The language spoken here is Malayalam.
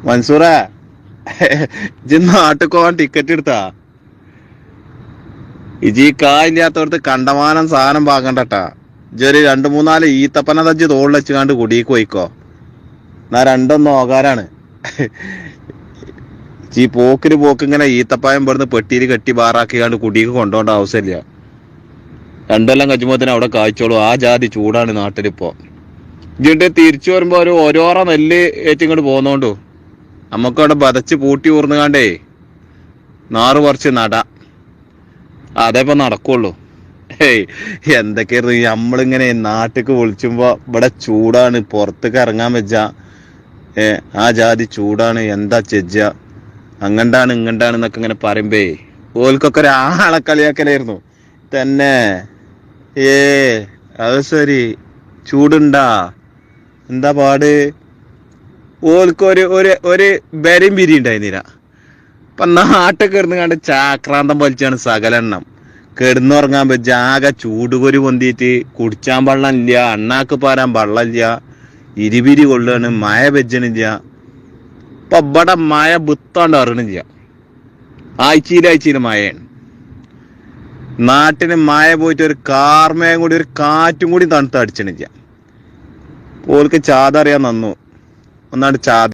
മൻസൂറേ, ഇജ്ജ് നാട്ടിൽ പോവാൻ ടിക്കറ്റ് എടുത്താ? ഇജി കായില്ലാത്തടത്ത് കണ്ടമാനം സാധനം വാങ്ങണ്ടട്ടാ. ഇജൊരു 2-3 ഈത്തപ്പന തജ്ജ് തോളിൽ വെച്ചുകാണ്ട് കുടിക്ക് പോയിക്കോ. എന്നാ രണ്ടൊന്നും ഓകാരാണ്. ഈ പോക്കിന് ഇങ്ങനെ ഈത്തപ്പായം പറഞ്ഞ് പെട്ടിയിൽ കെട്ടി ബാറാക്കിയാണ്ട് കുടിക്ക് കൊണ്ടുപോകേണ്ട ആവശ്യമില്ല. 2 കൊല്ലം കച്ചുമ്പോത്തിന് അവിടെ കായ്ച്ചോളൂ. ആ ജാതി ചൂടാണ് നാട്ടിലിപ്പോ. ഇജിട്ട് തിരിച്ചു വരുമ്പോ ഓരോറ നെല്ല് ഏറ്റിങ്ങോട്ട് പോന്നോണ്ടു നമുക്കവിടെ ബതച്ച് പൂട്ടി ഊർന്നുകാണ്ടേ നാറ് പറിച്ച് നട. അതേപ്പോ നടക്കുള്ളൂ. എന്തൊക്കെയായിരുന്നു നമ്മളിങ്ങനെ നാട്ടിക്ക് വിളിച്ചുമ്പോ ഇവിടെ ചൂടാണ്, പുറത്തേക്ക് ഇറങ്ങാൻ വെച്ച ആ ജാതി ചൂടാണ്, എന്താ ചെജ്ജ, അങ്ങണ്ടാണ് ഇങ്ങണ്ടാണ് എന്നൊക്കെ ഇങ്ങനെ പറയുമ്പേ ഓൽക്കൊക്കെ ഒരാളെ കളിയാക്കലായിരുന്നു തന്നെ. അത് ശരി, ചൂടുണ്ടാ, എന്താ പാട്? ഓൽക്ക് ഒരു ബെരയും പിരി ഉണ്ടായിരുന്നില്ല. ഇപ്പൊ നാട്ടിൽ കിടന്ന് കണ്ട് ചാക്രാന്തം വലിച്ചാണ് സകലെണ്ണം. കിടന്നുറങ്ങാൻ പറ്റ, ആകെ ചൂടുകൊരു പൊന്തിയിട്ട് കുടിച്ചാൻ വെള്ളമില്ല, അണ്ണാക്ക് പാരാൻ വെള്ളമില്ല, ഇരുപിരി കൊള്ളാണ്, മഴ പെജ്ജണില്ല. ഇപ്പൊ ഇവിടെ മഴ ബുത്താണ്ട് അറിയണില്ല. ആഴ്ചയിൽ മഴയാണ്. നാട്ടിന് മഴ പോയിട്ട് ഒരു കാർമയം കൂടി ഒരു കാറ്റും കൂടി തണുത്ത് അടിച്ചണില്ല. ഓൾക്ക് ചാത അറിയാൻ നന്നു ഒന്നാണ്ട് ചാത.